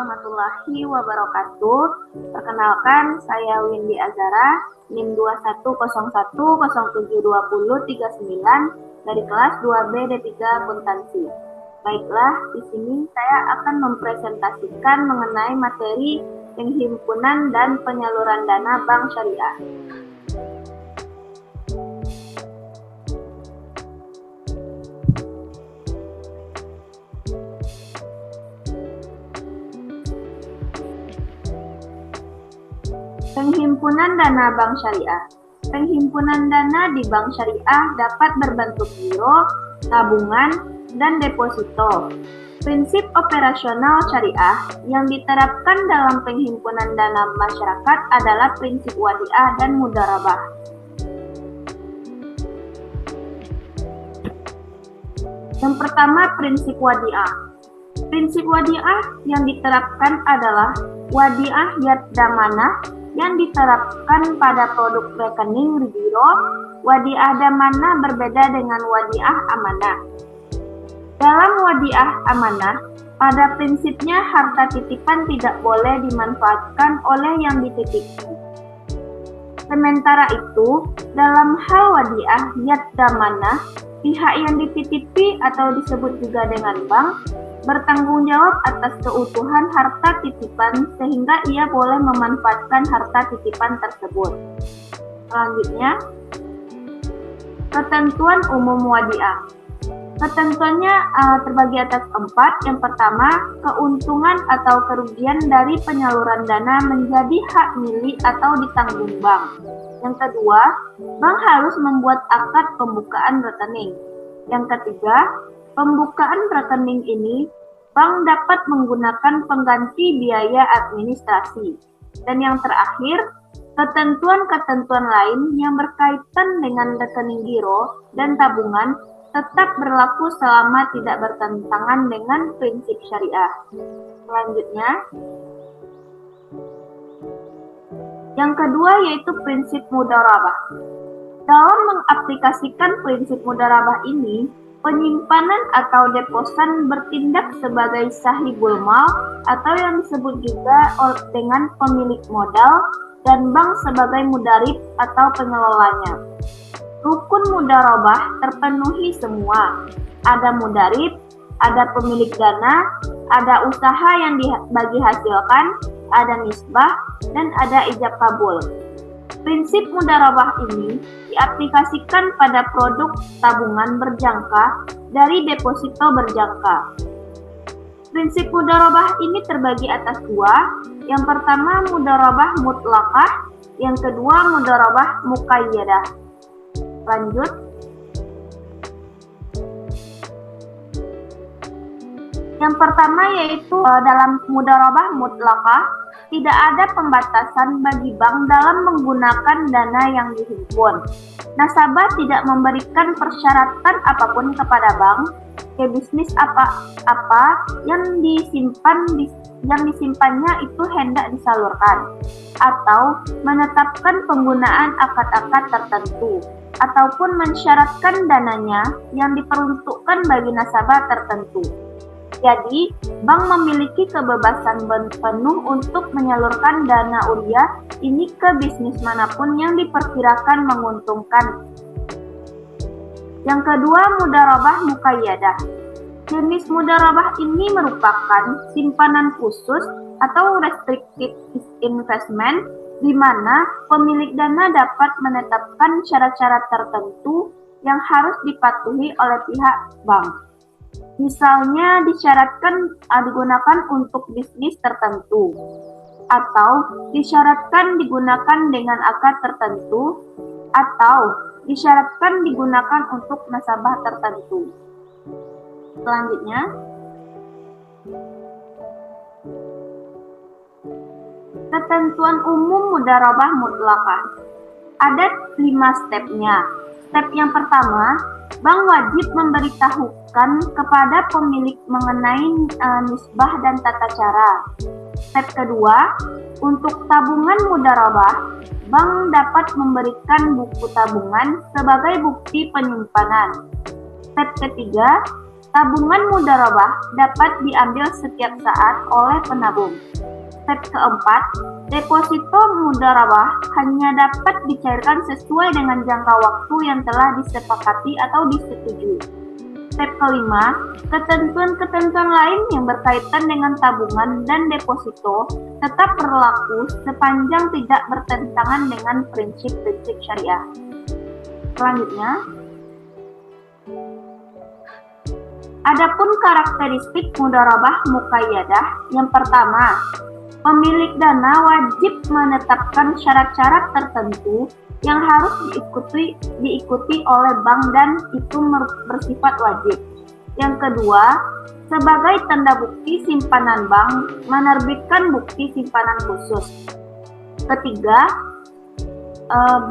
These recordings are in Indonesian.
warahmatullahi wabarakatuh. Perkenalkan, saya Windy Azara, NIM 2101072039 dari kelas 2B D3 Akuntansi. Baiklah, di sini saya akan mempresentasikan mengenai materi penghimpunan dan penyaluran dana bank syariah. Penghimpunan dana bank syariah. Penghimpunan dana di bank syariah dapat berbentuk giro, tabungan, dan deposito. Prinsip operasional syariah yang diterapkan dalam penghimpunan dana masyarakat adalah prinsip wadiah dan mudharabah. Yang pertama, prinsip wadiah. Prinsip wadiah yang diterapkan adalah wadiah yad-damanah yang diterapkan pada produk rekening giro. Wadiah damanah berbeda dengan wadiah amanah. Dalam wadiah amanah, pada prinsipnya harta titipan tidak boleh dimanfaatkan oleh yang dititipi. Sementara itu, dalam hal wadiah yad-damanah, pihak yang dititipi atau disebut juga dengan bank bertanggung jawab atas keutuhan harta titipan sehingga ia boleh memanfaatkan harta titipan tersebut. Selanjutnya, ketentuan umum wadiah. Ketentuannya terbagi atas 4. Yang pertama, keuntungan atau kerugian dari penyaluran dana menjadi hak milik atau ditanggung bank. Yang kedua, bank harus membuat akad pembukaan rekening. Yang ketiga, pembukaan rekening ini, bank dapat menggunakan pengganti biaya administrasi. Dan yang terakhir, ketentuan-ketentuan lain yang berkaitan dengan rekening giro dan tabungan tetap berlaku selama tidak bertentangan dengan prinsip syariah. Selanjutnya, yang kedua yaitu prinsip mudharabah. Dalam mengaplikasikan prinsip mudharabah ini, penyimpanan atau deposan bertindak sebagai sahibul mal atau yang disebut juga dengan pemilik modal dan bank sebagai mudarib atau pengelolanya. Rukun mudharabah terpenuhi semua. Ada mudarib, ada pemilik dana, ada usaha yang dibagi hasilkan, ada nisbah, dan ada ijab kabul. Prinsip mudharabah ini diaplikasikan pada produk tabungan berjangka dari deposito berjangka. Prinsip mudharabah ini terbagi atas 2. Yang pertama mudharabah mutlaqah, yang kedua mudharabah muqayyadah. Lanjut. Yang pertama yaitu dalam mudharabah mutlaqah, tidak ada pembatasan bagi bank dalam menggunakan dana yang dihimpun. Nasabah tidak memberikan persyaratan apapun kepada bank ke bisnis apa yang disimpannya itu hendak disalurkan, atau menetapkan penggunaan akad-akad tertentu, ataupun mensyaratkan dananya yang diperuntukkan bagi nasabah tertentu. Jadi, bank memiliki kebebasan penuh untuk menyalurkan dana uriah ini ke bisnis manapun yang diperkirakan menguntungkan. Yang kedua, mudharabah muqayyadah. Jenis mudharabah ini merupakan simpanan khusus atau restricted investment di mana pemilik dana dapat menetapkan syarat-syarat tertentu yang harus dipatuhi oleh pihak bank. Misalnya disyaratkan digunakan untuk bisnis tertentu, atau disyaratkan digunakan dengan akad tertentu, atau disyaratkan digunakan untuk nasabah tertentu. Selanjutnya, ketentuan umum mudharabah mutlaqah. Ada 5 stepnya. Step yang pertama, bank wajib memberitahukan kepada pemilik mengenai nisbah dan tata cara. Step kedua, untuk tabungan mudharabah, bank dapat memberikan buku tabungan sebagai bukti penyimpanan. Step ketiga, Tabungan mudharabah dapat diambil setiap saat oleh penabung. Step keempat, deposito mudharabah hanya dapat dicairkan sesuai dengan jangka waktu yang telah disepakati atau disetujui. Step kelima, ketentuan-ketentuan lain yang berkaitan dengan tabungan dan deposito tetap berlaku sepanjang tidak bertentangan dengan prinsip-prinsip syariah. Selanjutnya, adapun karakteristik mudharabah muqayyadah, yang pertama, pemilik dana wajib menetapkan syarat-syarat tertentu yang harus diikuti oleh bank dan itu bersifat wajib. Yang kedua, sebagai tanda bukti simpanan bank menerbitkan bukti simpanan khusus. Ketiga,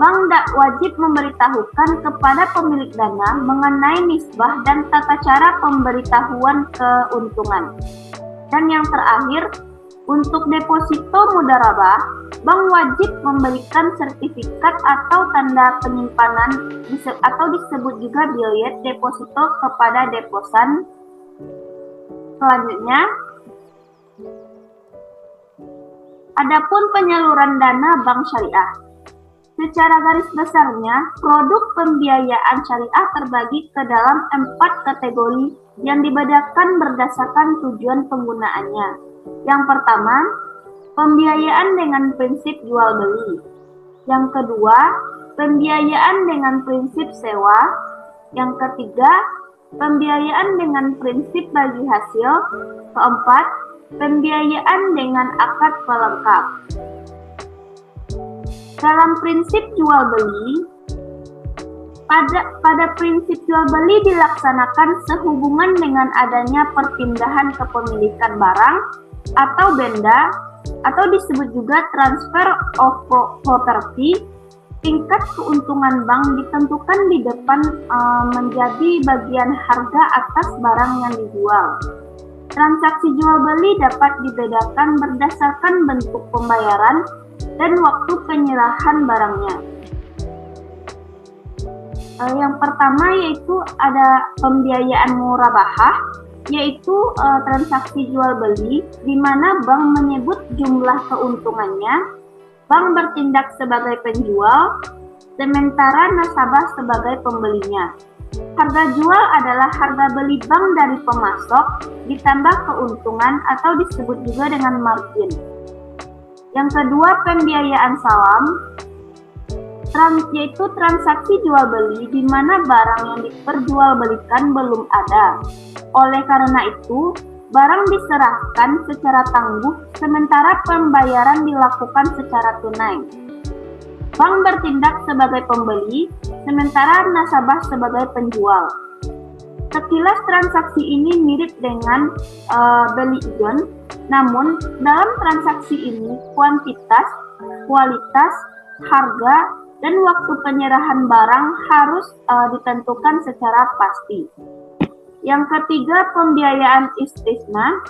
bank wajib memberitahukan kepada pemilik dana mengenai nisbah dan tata cara pemberitahuan keuntungan. Dan yang terakhir, untuk deposito mudharabah, bank wajib memberikan sertifikat atau tanda penyimpanan atau disebut juga billet deposito kepada deposan. Selanjutnya, adapun penyaluran dana bank syariah. Secara garis besarnya, produk pembiayaan syariah terbagi ke dalam 4 kategori yang dibedakan berdasarkan tujuan penggunaannya. Yang pertama, pembiayaan dengan prinsip jual beli. Yang kedua, pembiayaan dengan prinsip sewa. Yang ketiga, pembiayaan dengan prinsip bagi hasil. Keempat, pembiayaan dengan akad pelengkap. Dalam prinsip jual beli, pada prinsip jual beli dilaksanakan sehubungan dengan adanya perpindahan kepemilikan barang atau benda atau disebut juga transfer of property. Tingkat keuntungan bank ditentukan di depan menjadi bagian harga atas barang yang dijual. Transaksi jual beli dapat dibedakan berdasarkan bentuk pembayaran dan waktu penyerahan barangnya. Yang pertama yaitu ada pembiayaan murabahah, yaitu transaksi jual beli di mana bank menyebut jumlah keuntungannya, bank bertindak sebagai penjual, sementara nasabah sebagai pembelinya. Harga jual adalah harga beli bank dari pemasok ditambah keuntungan atau disebut juga dengan margin. Yang kedua, pembiayaan salam, yaitu transaksi jual beli di mana barang yang diperjualbelikan belum ada. Oleh karena itu, barang diserahkan secara tangguh sementara pembayaran dilakukan secara tunai. Bank bertindak sebagai pembeli, sementara nasabah sebagai penjual. Sekilas transaksi ini mirip dengan beli ijon, namun dalam transaksi ini kuantitas, kualitas, harga, dan waktu penyerahan barang harus ditentukan secara pasti. Yang ketiga, pembiayaan istisna,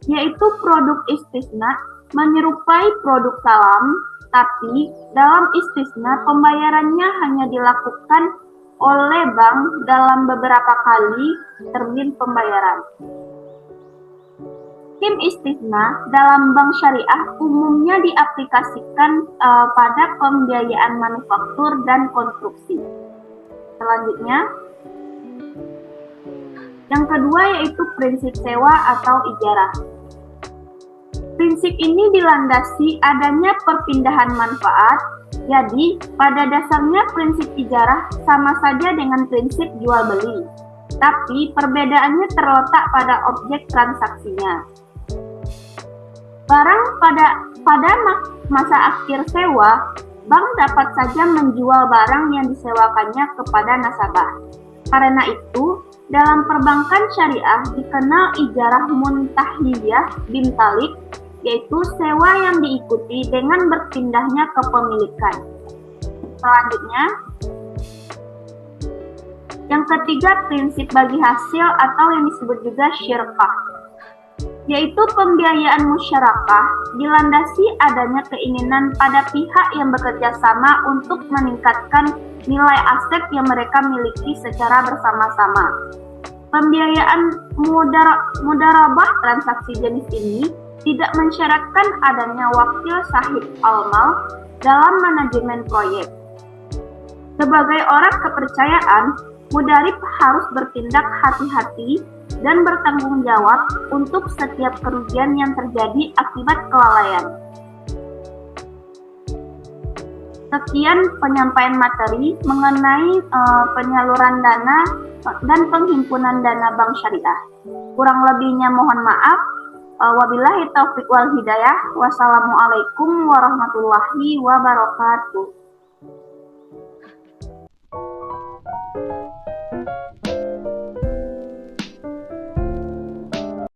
yaitu produk istisna menyerupai produk salam, tapi dalam istisna pembayarannya hanya dilakukan oleh bank dalam beberapa kali termin pembayaran. Skim istisna dalam bank syariah umumnya diaplikasikan pada pembiayaan manufaktur dan konstruksi. Selanjutnya, yang kedua yaitu prinsip sewa atau ijarah. Prinsip ini dilandasi adanya perpindahan manfaat, jadi pada dasarnya prinsip ijarah sama saja dengan prinsip jual beli, tapi perbedaannya terletak pada objek transaksinya. Barang pada masa akhir sewa, bank dapat saja menjual barang yang disewakannya kepada nasabah. Karena itu, dalam perbankan syariah dikenal ijarah muntahiyah bimtalik, yaitu sewa yang diikuti dengan berpindahnya kepemilikan. Selanjutnya, yang ketiga prinsip bagi hasil atau yang disebut juga syirkah, yaitu pembiayaan musyarakah dilandasi adanya keinginan pada pihak yang bekerja sama untuk meningkatkan nilai aset yang mereka miliki secara bersama-sama. Pembiayaan mudharabah transaksi jenis ini tidak mensyaratkan adanya wakil sahib amal dalam manajemen proyek. Sebagai orang kepercayaan, mudarib harus bertindak hati-hati dan bertanggung jawab untuk setiap kerugian yang terjadi akibat kelalaian. Sekian penyampaian materi mengenai penyaluran dana dan penghimpunan dana bank syariah. Kurang lebihnya mohon maaf. Wabillahi taufiq wal hidayah. Wassalamualaikum warahmatullahi wabarakatuh.